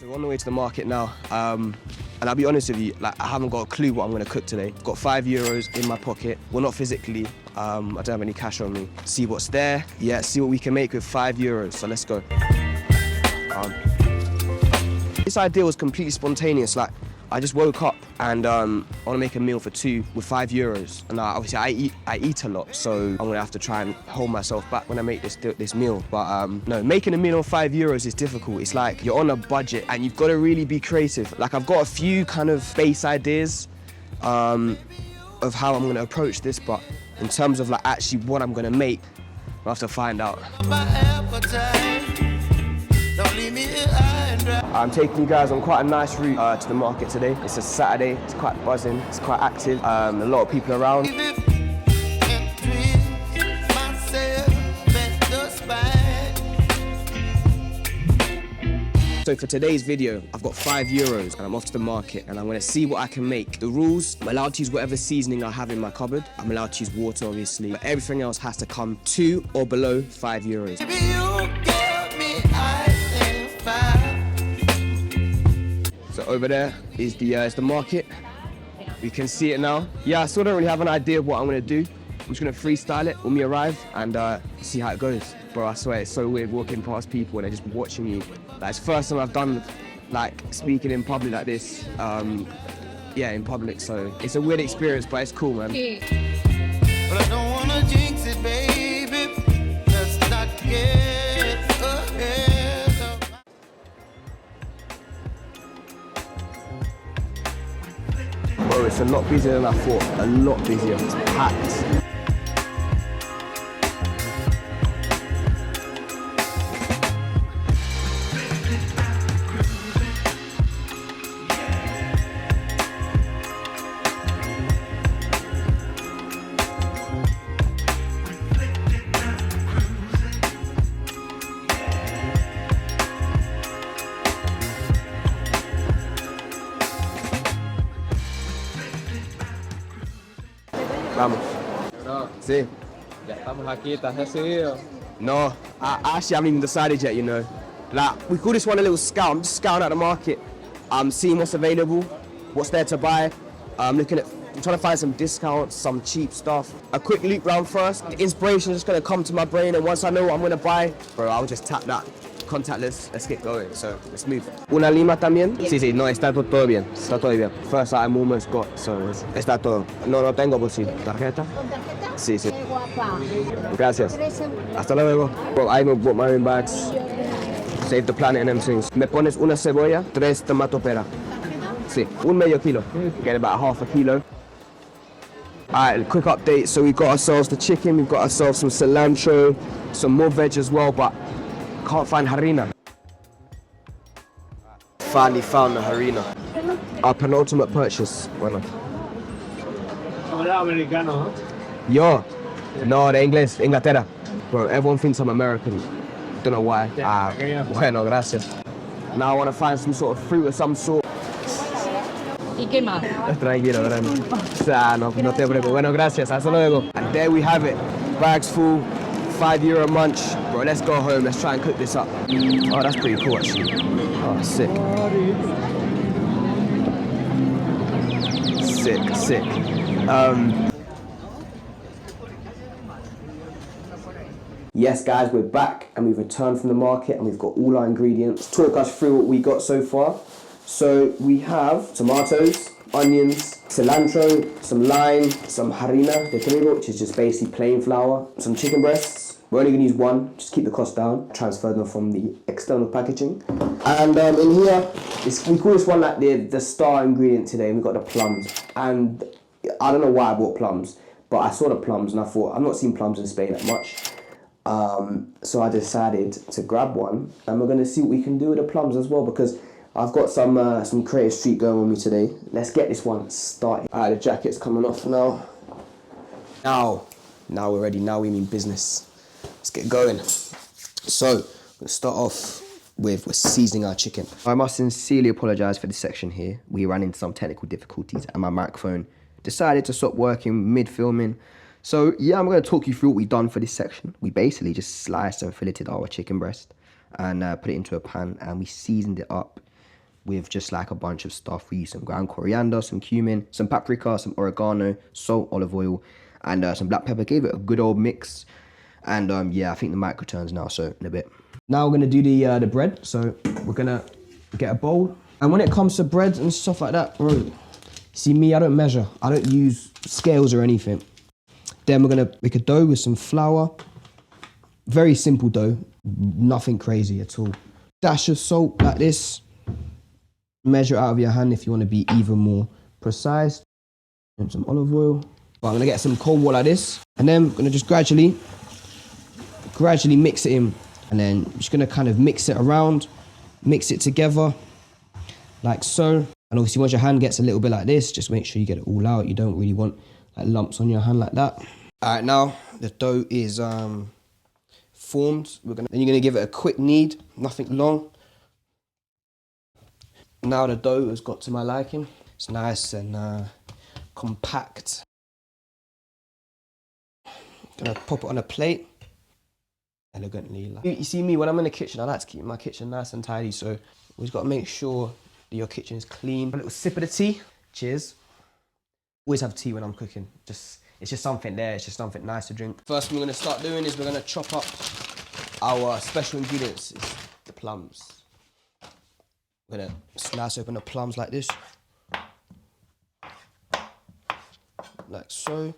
So we're on the way to the market now, and I'll be honest with you, like I haven't got a clue what I'm gonna cook today. Got €5 in my pocket. Well, not physically. I don't have any cash on me. See what's there. Yeah, see what we can make with €5. So let's go. This idea was completely spontaneous. Like I just woke up and I want to make a meal for two with €5. And obviously I eat a lot, so I'm gonna have to try and hold myself back when I make this meal. But no, making a meal on €5 is difficult. It's like you're on a budget and you've got to really be creative. Like I've got a few kind of base ideas of how I'm gonna approach this, but in terms of like actually what I'm gonna make, I'll have to find out. I'm taking you guys on quite a nice route to the market today. It's a Saturday, it's quite buzzing, it's quite active, a lot of people around. So for today's video, I've got €5 and I'm off to the market and I'm gonna see what I can make. The rules, I'm allowed to use whatever seasoning I have in my cupboard. I'm allowed to use water, obviously, but everything else has to come to or below €5. So over there is the market. You can see it now. Yeah, I still don't really have an idea of what I'm gonna do. I'm just gonna freestyle it when we arrive and see how it goes. Bro, I swear it's so weird walking past people and they're just watching you. Like, it's the first time I've done like speaking in public like this. Yeah, in public. So it's a weird experience, but it's cool, man. But I don't wanna jinx it, baby. Let's not get ahead. Bro, it's a lot busier than I thought. A lot busier. It's packed. Vamos. No, See? ya estamos aquí, ¿estás decidido? No, I actually haven't even decided yet, you know. Like, we call this one a little scout. I'm just scouting out the market. I'm seeing what's available, what's there to buy. I'm trying to find some discounts, some cheap stuff. A quick loop round first. The inspiration is just gonna come to my brain, and once I know what I'm gonna buy, bro, I'll just tap that. Contactless, let's get going. So let's move. Una lima también? Sí, sí, no, está todo bien. Está todo bien. First item almost got, so está todo. No tengo bolsillo. ¿Tarjeta? ¿Con tarjeta? Sí, sí. Qué guapa. Gracias. Hasta luego. Bro, I even bought my own bags. Save the planet and them things. Me pones una cebolla, 3 tomato pera. Sí, un medio kilo. Get about half a kilo. Alright, quick update. So we've got ourselves the chicken, we've got ourselves some cilantro, some more veg as well, but can't find harina. Finally found the harina. Our penultimate purchase. Bueno. Hola, americano, ¿no? Yo. No, de inglés, Inglaterra. Bro, everyone thinks I'm American. Don't know why. Bueno, gracias. Now I want to find some sort of fruit of some sort. ¿Y qué más? Tranquilo, no te preocupes. Bueno, gracias. Hasta luego. And there we have it. Bags full. €5 munch. Bro, let's go home. Let's try and cook this up. Oh, that's pretty cool, actually. Oh, sick. Sick. Yes, guys, we're back and we've returned from the market and we've got all our ingredients. Talk us through what we got so far. So we have tomatoes, onions, cilantro, some lime, some harina de trigo, which is just basically plain flour, some chicken breasts. We're only going to use one, just keep the cost down. Transfer them from the external packaging. And in here, we call this one like the star ingredient today. We've got the plums. And I don't know why I bought plums, but I saw the plums and I thought, I've not seen plums in Spain that much. So I decided to grab one and we're going to see what we can do with the plums as well, because I've got some creative streak going on me today. Let's get this one started. Alright, the jacket's coming off now. Now we're ready. Now we mean business. Let's get going. So, we'll start off with seasoning our chicken. I must sincerely apologise for this section here. We ran into some technical difficulties and my microphone decided to stop working mid-filming. So, yeah, I'm going to talk you through what we've done for this section. We basically just sliced and filleted our chicken breast and put it into a pan and we seasoned it up with just like a bunch of stuff. We use some ground coriander, some cumin, some paprika, some oregano, salt, olive oil, and some black pepper. Gave it a good old mix. And yeah, I think the mic returns now, so in a bit. Now we're gonna do the bread. So we're gonna get a bowl. And when it comes to breads and stuff like that, bro, see me, I don't measure. I don't use scales or anything. Then we're gonna make a dough with some flour. Very simple dough, nothing crazy at all. Dash of salt like this. Measure out of your hand if you want to be even more precise. And some olive oil. But I'm gonna get some cold water like this. And then I'm gonna just gradually mix it in. And then I'm just gonna kind of mix it around, mix it together, like so. And obviously once your hand gets a little bit like this, just make sure you get it all out. You don't really want like lumps on your hand like that. All right, now the dough is formed. Then you're gonna give it a quick knead, nothing long. Now the dough has got to my liking. It's nice and compact. Gonna pop it on a plate. Elegantly. You see me, when I'm in the kitchen, I like to keep my kitchen nice and tidy, so always got to make sure that your kitchen is clean. A little sip of the tea. Cheers. Always have tea when I'm cooking. It's just something there, it's just something nice to drink. First thing we're gonna start doing is we're gonna chop up our special ingredients, it's the plums. We're gonna slice open the plums like this. Like so.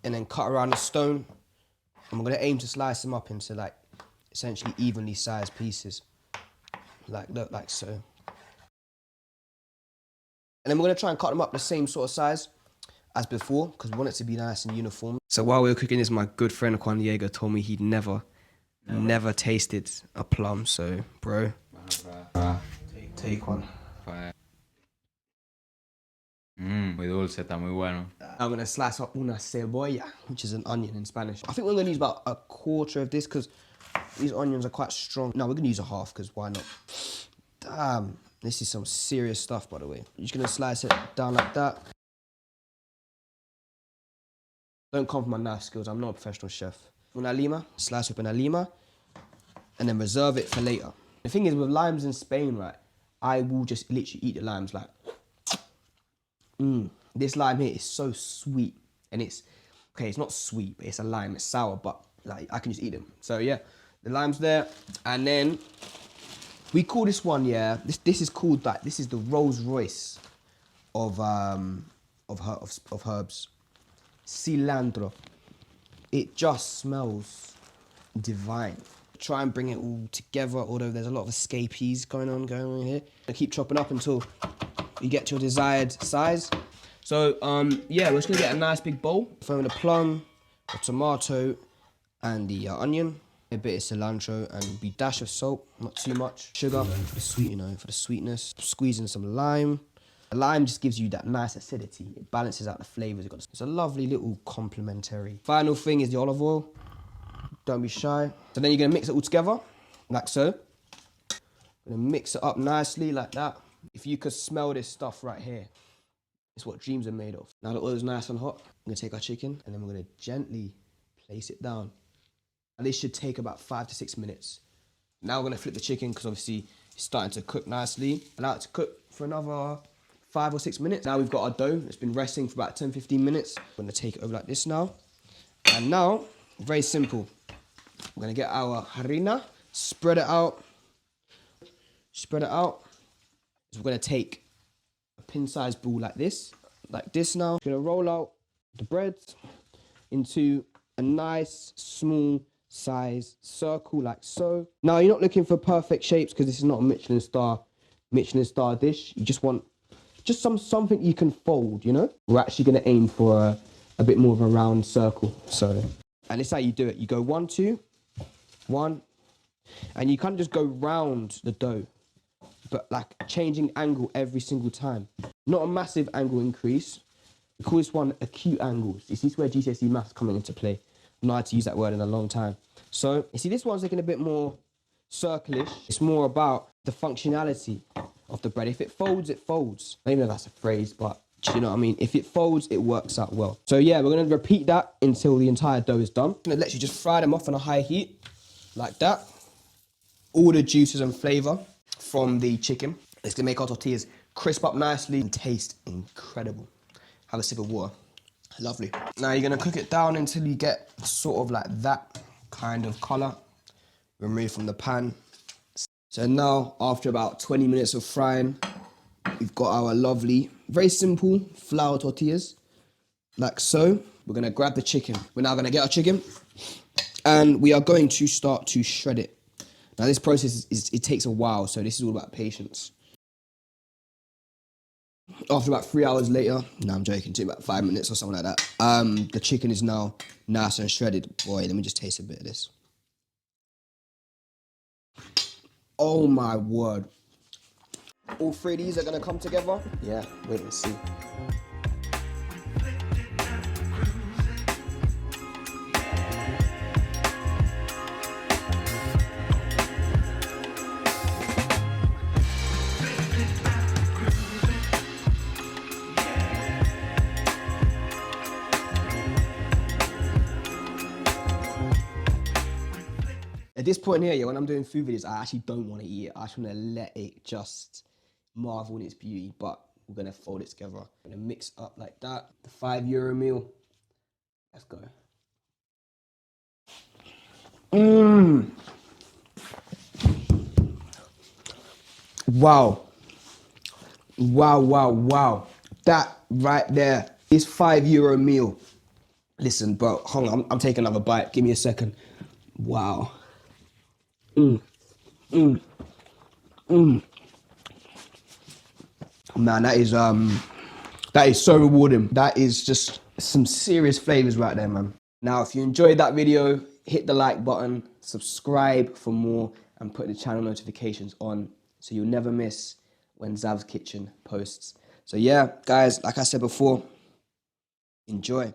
And then cut around the stone. And we're gonna aim to slice them up into like essentially evenly sized pieces. Like so. And then we're gonna try and cut them up the same sort of size as before, because we want it to be nice and uniform. So while we were cooking this, my good friend Juan Diego told me he'd never tasted a plum. So, bro, take one. Muy dulce, está muy bueno. I'm gonna slice up una cebolla, which is an onion in Spanish. I think we're gonna use about a quarter of this because these onions are quite strong. No, we're gonna use a half because why not? Damn, this is some serious stuff, by the way. You're just gonna slice it down like that. Don't come for my knife skills, I'm not a professional chef. Una lima, slice up una lima, and then reserve it for later. The thing is with limes in Spain, right, I will just literally eat the limes like, this lime here is so sweet, and it's not sweet, but it's a lime, it's sour, but like I can just eat them. So yeah, the lime's there, and then we call this one, yeah, this is called like, this is the Rolls Royce of herbs. Cilantro. It just smells divine. Try and bring it all together, although there's a lot of escapees going on here. I keep chopping up until you get to your desired size. So yeah, we're just gonna get a nice big bowl. Throw in the plum, the tomato, and the onion. A bit of cilantro and a dash of salt, not too much. Sugar for the sweet, for the sweetness. Squeeze in some lime. The lime just gives you that nice acidity. It balances out the flavors. It's a lovely little complementary. Final thing is the olive oil. Don't be shy. So then you're gonna mix it all together, like so. Gonna mix it up nicely like that. If you could smell this stuff right here, it's what dreams are made of. Now the oil's nice and hot, we're gonna take our chicken and then we're gonna gently place it down. And this should take about 5 to 6 minutes. Now we're gonna flip the chicken because obviously it's starting to cook nicely. Allow it to cook for another 5 or 6 minutes. Now we've got our dough. It's been resting for about 10, 15 minutes. We're gonna take it over like this now. And now, very simple. We're gonna get our harina, spread it out. Spread it out. So we're gonna take a pin-sized ball like this now. We're gonna roll out the bread into a nice, small size circle like so. Now you're not looking for perfect shapes because this is not a Michelin star dish. You just want something you can fold, We're actually going to aim for a bit more of a round circle. So, and this is how you do it. You go 1, 2, 1, and you kind of just go round the dough, but like changing angle every single time. Not a massive angle increase. We call this one acute angles. You see, this is where GCSE maths coming into play. I've not had to use that word in a long time. So, you see, this one's looking a bit more circlish. It's more about the functionality of the bread. If it folds, it folds. I don't even know if that's a phrase, but you know what I mean? If it folds, it works out well. So yeah, we're gonna repeat that until the entire dough is done. I'm gonna let you just fry them off on a high heat, like that. All the juices and flavor from the chicken It's gonna make our tortillas crisp up nicely and taste incredible. Have a sip of water. Lovely. Now you're gonna cook it down until you get sort of like that kind of color. Remove from the pan. So now, after about 20 minutes of frying, we've got our lovely, very simple flour tortillas, like so. We're gonna grab the chicken. We're now gonna get our chicken, and we are going to start to shred it. Now this process, it takes a while, so this is all about patience. After about 3 hours later, no, I'm joking, took about 5 minutes or something like that. The chicken is now nice and shredded. Boy, let me just taste a bit of this. Oh my word. All three of these are gonna come together. Yeah, wait and see. At this point here, yeah, when I'm doing food videos, I actually don't want to eat it. I just want to let it just marvel in its beauty, but we're going to fold it together. I'm going to mix up like that. The €5 meal. Let's go. Mmm. Wow. Wow, wow, wow. That right there is €5 meal. Listen, bro, hold on, I'm taking another bite. Give me a second. Wow. Man, that is so rewarding. That is just some serious flavors right there, man. Now, if you enjoyed that video, hit the like button, subscribe for more, and put the channel notifications on so you'll never miss when Zav's Kitchen posts. So yeah, guys, like I said before, enjoy.